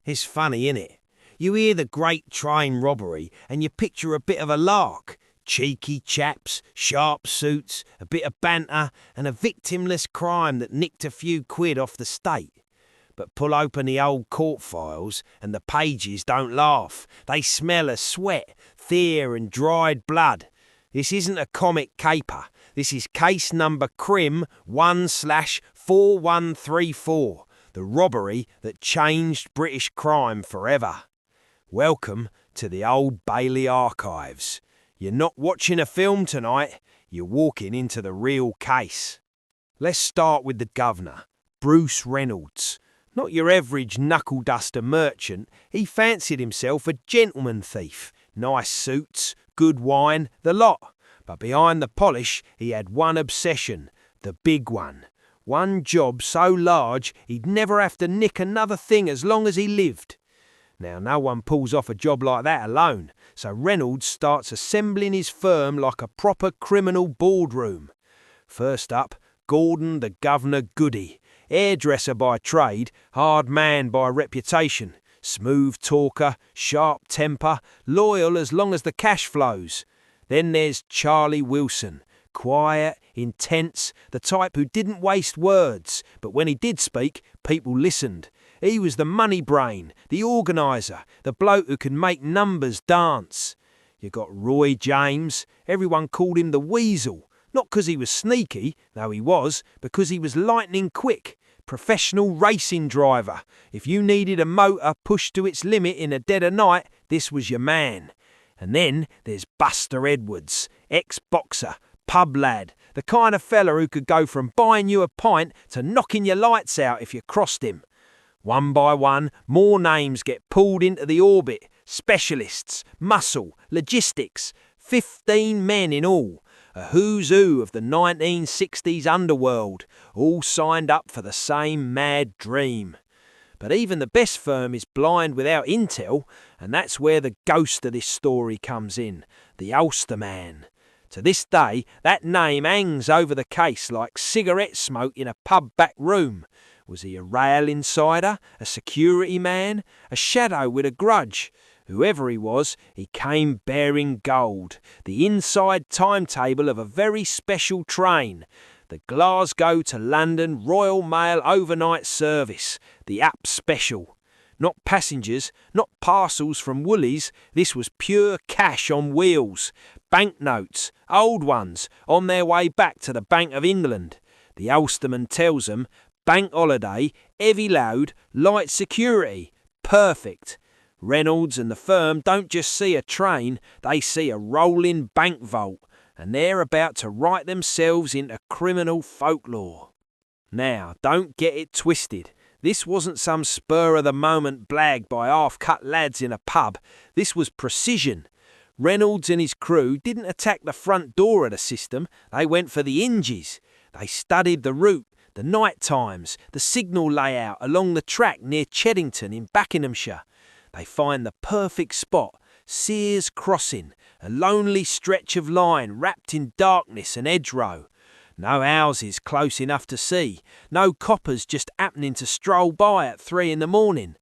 It's funny, innit? You hear the Great Train Robbery and you picture a bit of a lark. Cheeky chaps, sharp suits, a bit of banter, and a victimless crime that nicked a few quid off the state. But pull open the old court files and the pages don't laugh. They smell of sweat, fear and dried blood. This isn't a comic caper. This is Case Number CRIM 1/4134, the robbery that changed British crime forever. Welcome to the Old Bailey archives. You're not watching a film tonight, you're walking into the real case. Let's start with the governor, Bruce Reynolds. Not your average knuckle-duster merchant, he fancied himself a gentleman thief. Nice suits, good wine, the lot. But behind the polish, he had one obsession, the big one. One job so large he'd never have to nick another thing as long as he lived. Now, no one pulls off a job like that alone, so Reynolds starts assembling his firm like a proper criminal boardroom. First up, Gordon the Governor Goody, hairdresser by trade, hard man by reputation, smooth talker, sharp temper, loyal as long as the cash flows. Then there's Charlie Wilson, quiet, intense, the type who didn't waste words, but when he did speak, people listened. He was the money brain, the organiser, the bloke who could make numbers dance. You got Roy James, everyone called him the Weasel, not because he was sneaky, though he was, because he was lightning quick. Professional racing driver. If you needed a motor pushed to its limit in a dead of night, this was your man. And then there's Buster Edwards, ex-boxer, pub lad, the kind of fella who could go from buying you a pint to knocking your lights out if you crossed him. One by one, more names get pulled into the orbit. Specialists, muscle, logistics. 15 men in all. A who's who of the 1960s underworld, all signed up for the same mad dream. But even the best firm is blind without intel, and that's where the ghost of this story comes in, the Ulsterman. To this day, that name hangs over the case like cigarette smoke in a pub back room. Was he a rail insider, a security man, a shadow with a grudge? Whoever he was, he came bearing gold, the inside timetable of a very special train, the Glasgow to London Royal Mail overnight service, the Up Special. Not passengers, not parcels from Woolies, this was pure cash on wheels, banknotes, old ones, on their way back to the Bank of England. The Ulsterman tells them, bank holiday, heavy load, light security, perfect. Reynolds and the firm don't just see a train, they see a rolling bank vault, and they're about to write themselves into criminal folklore. Now, don't get it twisted. This wasn't some spur-of-the-moment blag by half-cut lads in a pub. This was precision. Reynolds and his crew didn't attack the front door of the system, they went for the hinges. They studied the route, the night times, the signal layout along the track near Cheddington in Buckinghamshire. They find the perfect spot, Sears Crossing, a lonely stretch of line wrapped in darkness and hedgerow. No houses close enough to see, no coppers just happening to stroll by at 3 in the morning.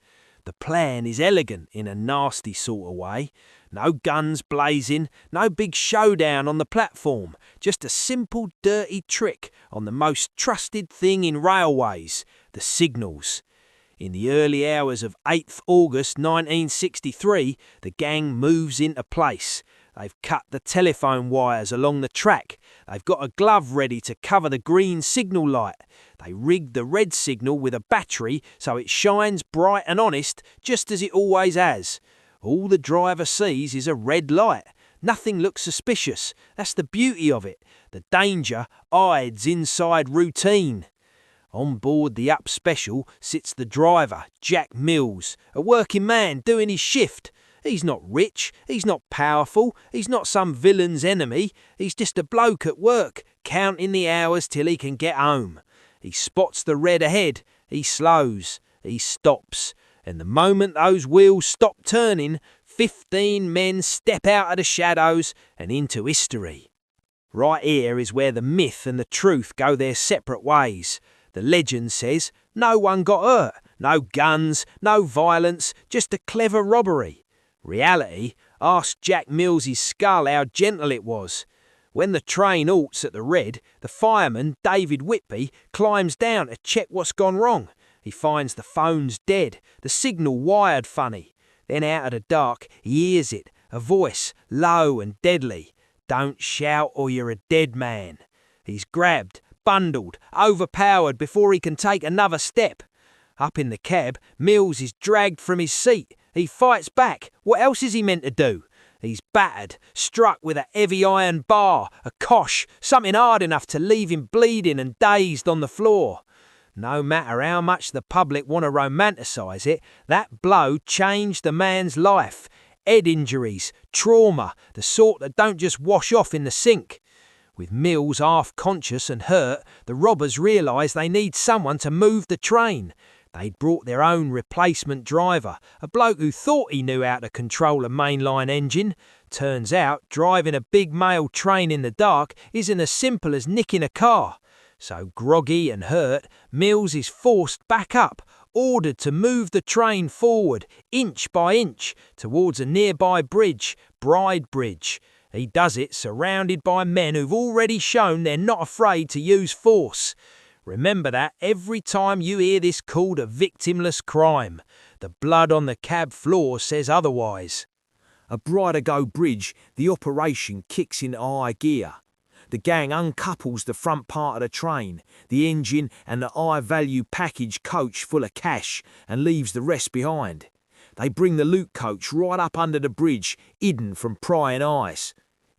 The plan is elegant in a nasty sort of way. No guns blazing, no big showdown on the platform, just a simple dirty trick on the most trusted thing in railways, the signals. In the early hours of 8th August 1963, the gang moves into place. They've cut the telephone wires along the track. They've got a glove ready to cover the green signal light. They rigged the red signal with a battery so it shines bright and honest, just as it always has. All the driver sees is a red light. Nothing looks suspicious. That's the beauty of it. The danger hides inside routine. On board the Up Special sits the driver, Jack Mills, a working man doing his shift. He's not rich, he's not powerful, he's not some villain's enemy. He's just a bloke at work, counting the hours till he can get home. He spots the red ahead, he slows, he stops. And the moment those wheels stop turning, 15 men step out of the shadows and into history. Right here is where the myth and the truth go their separate ways. The legend says no one got hurt, No guns, no violence, just a clever robbery. Reality, ask Jack Mills's skull how gentle it was. When the train halts at the red, the fireman, David Whitby, climbs down to check what's gone wrong. He finds the phone's dead, the signal wired funny. Then out of the dark, he hears it, a voice, low and deadly. Don't shout or you're a dead man. He's grabbed, bundled, overpowered before he can take another step. Up in the cab, Mills is dragged from his seat. He fights back. What else is he meant to do? He's battered, struck with a heavy iron bar, a cosh, something hard enough to leave him bleeding and dazed on the floor. No matter how much the public want to romanticise it, that blow changed the man's life. Head injuries, trauma, the sort that don't just wash off in the sink. With Mills half conscious and hurt, the robbers realised they need someone to move the train. They'd brought their own replacement driver, a bloke who thought he knew how to control a mainline engine. Turns out, driving a big mail train in the dark isn't as simple as nicking a car. So groggy and hurt, Mills is forced back up, ordered to move the train forward, inch by inch, towards a nearby bridge, Bride Bridge. He does it surrounded by men who've already shown they're not afraid to use force. Remember that every time you hear this called a victimless crime. The blood on the cab floor says otherwise. At Bridego Bridge, the operation kicks into high gear. The gang uncouples the front part of the train, the engine and the high-value package coach full of cash, and leaves the rest behind. They bring the loot coach right up under the bridge, hidden from prying eyes.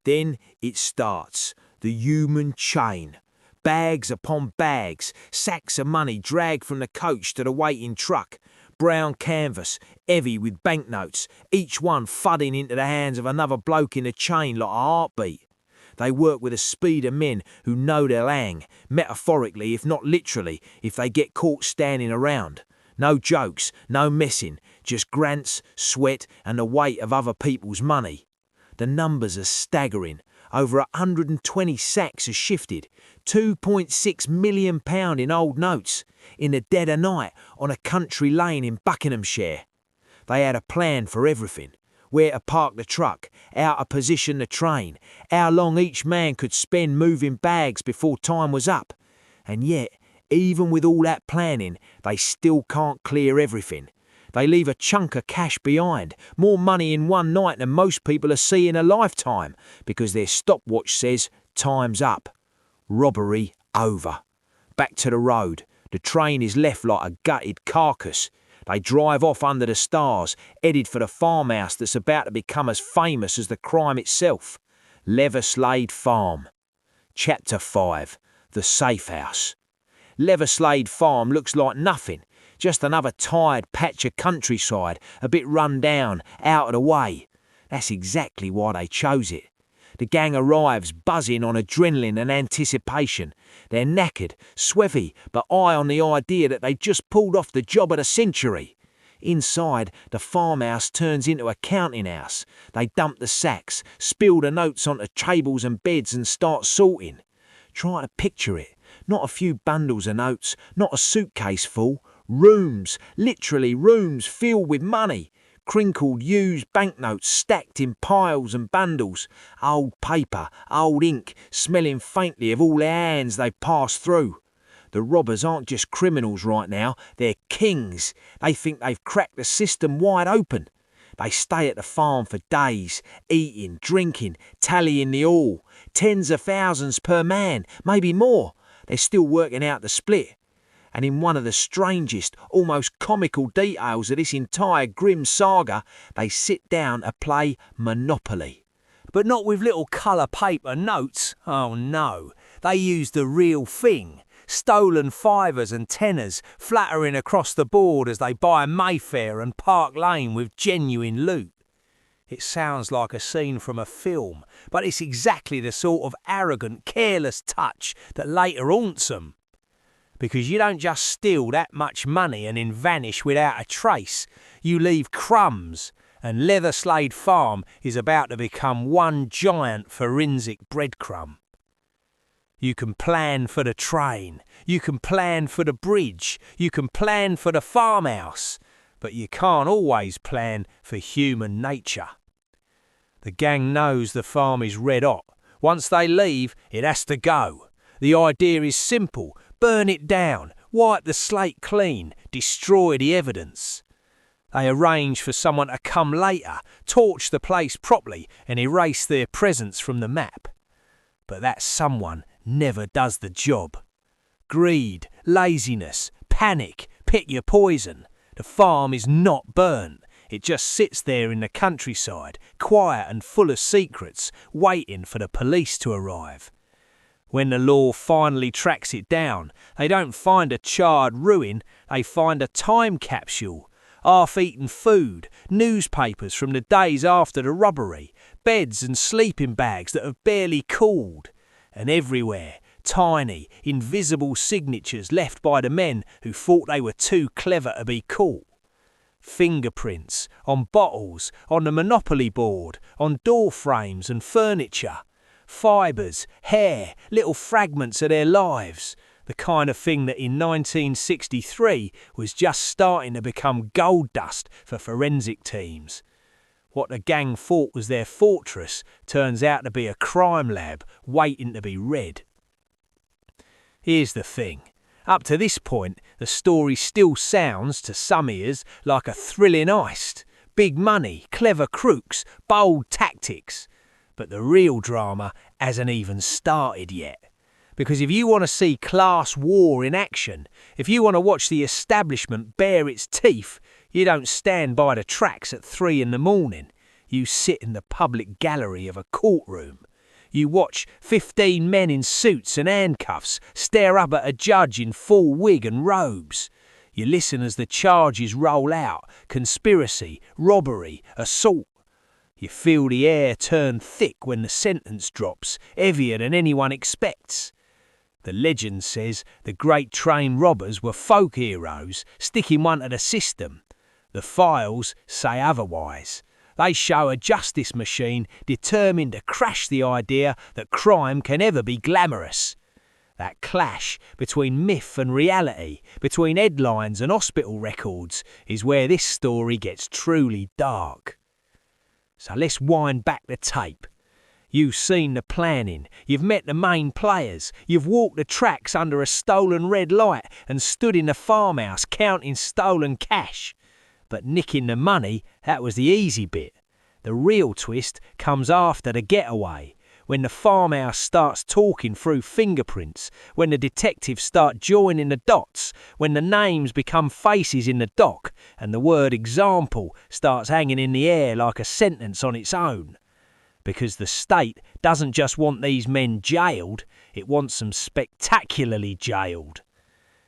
Then it starts, the human chain. Bags upon bags, sacks of money dragged from the coach to the waiting truck. Brown canvas, heavy with banknotes, each one thudding into the hands of another bloke in the chain like a heartbeat. They work with the speed of men who know they'll hang, metaphorically if not literally, if they get caught standing around. No jokes, no messing, just grants, sweat and the weight of other people's money. The numbers are staggering. Over 120 sacks are shifted, £2.6 million in old notes, in the dead of night on a country lane in Buckinghamshire. They had a plan for everything. Where to park the truck, how to position the train, how long each man could spend moving bags before time was up. And yet, even with all that planning, they still can't clear everything. They leave a chunk of cash behind, more money in one night than most people are seeing in a lifetime, because their stopwatch says time's up. Robbery over. Back to the road. The train is left like a gutted carcass. They drive off under the stars, headed for the farmhouse that's about to become as famous as the crime itself. Leverslade Farm. Chapter 5. The Safe House. Leverslade Farm looks like nothing, just another tired patch of countryside, a bit run down, out of the way. That's exactly why they chose it. The gang arrives buzzing on adrenaline and anticipation. They're knackered, sweaty, but high on the idea that they just pulled off the job of the century. Inside, the farmhouse turns into a counting house. They dump the sacks, spill the notes onto tables and beds and start sorting. Try to picture it. Not a few bundles of notes, not a suitcase full. Rooms, literally rooms filled with money. Crinkled used banknotes stacked in piles and bundles, old paper, old ink, smelling faintly of all the hands they've passed through. The robbers aren't just criminals right now, they're kings. They think they've cracked the system wide open. They stay at the farm for days, eating, drinking, tallying the haul. Tens of thousands per man, maybe more. They're still working out the split. And in one of the strangest, almost comical details of this entire grim saga, they sit down to play Monopoly. But not with little colour paper notes. Oh no, they use the real thing. Stolen fivers and tenors flattering across the board as they buy Mayfair and Park Lane with genuine loot. It sounds like a scene from a film, but it's exactly the sort of arrogant, careless touch that later haunts them. Because you don't just steal that much money and then vanish without a trace. You leave crumbs, and Leverslade Farm is about to become one giant forensic breadcrumb. You can plan for the train, you can plan for the bridge, you can plan for the farmhouse, but you can't always plan for human nature. The gang knows the farm is red hot. Once they leave, it has to go. The idea is simple: burn it down, wipe the slate clean, destroy the evidence. They arrange for someone to come later, torch the place properly and erase their presence from the map. But that someone never does the job. Greed, laziness, panic, pick your poison. The farm is not burnt. It just sits there in the countryside, quiet and full of secrets, waiting for the police to arrive. When the law finally tracks it down, they don't find a charred ruin, they find a time capsule. Half-eaten food, newspapers from the days after the robbery, beds and sleeping bags that have barely cooled. And everywhere, tiny, invisible signatures left by the men who thought they were too clever to be caught. Fingerprints on bottles, on the Monopoly board, on door frames and furniture. Fibres, hair, little fragments of their lives. The kind of thing that in 1963 was just starting to become gold dust for forensic teams. What the gang thought was their fortress turns out to be a crime lab waiting to be read. Here's the thing. Up to this point, the story still sounds, to some ears, like a thrilling heist. Big money, clever crooks, bold tactics. But the real drama hasn't even started yet. Because if you want to see class war in action, if you want to watch the establishment bare its teeth, you don't stand by the tracks at 3 a.m. You sit in the public gallery of a courtroom. You watch 15 men in suits and handcuffs stare up at a judge in full wig and robes. You listen as the charges roll out: conspiracy, robbery, assault. You feel the air turn thick when the sentence drops, heavier than anyone expects. The legend says the Great Train Robbers were folk heroes, sticking one to the system. The files say otherwise. They show a justice machine determined to crash the idea that crime can ever be glamorous. That clash between myth and reality, between headlines and hospital records, is where this story gets truly dark. So let's wind back the tape. You've seen the planning, you've met the main players, you've walked the tracks under a stolen red light and stood in the farmhouse counting stolen cash. But nicking the money, that was the easy bit. The real twist comes after the getaway, when the farmhouse starts talking through fingerprints, when the detectives start joining the dots, when the names become faces in the dock, and the word example starts hanging in the air like a sentence on its own. Because the state doesn't just want these men jailed, it wants them spectacularly jailed.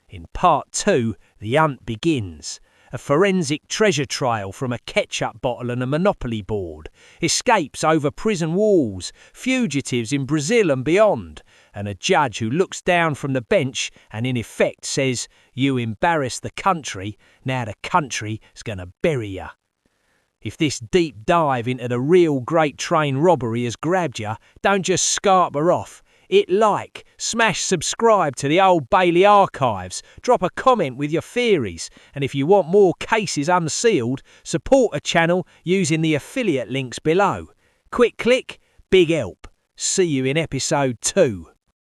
In part 2, the hunt begins. A forensic treasure trail from a ketchup bottle and a Monopoly board, escapes over prison walls, fugitives in Brazil and beyond, and a judge who looks down from the bench and in effect says, "You embarrassed the country, now the country's gonna bury ya." If this deep dive into the real Great Train Robbery has grabbed ya, don't just scarper off. Hit like, smash subscribe to the Old Bailey Archives, drop a comment with your theories, and if you want more cases unsealed, support a channel using the affiliate links below. Quick click, big help. See you in episode 2.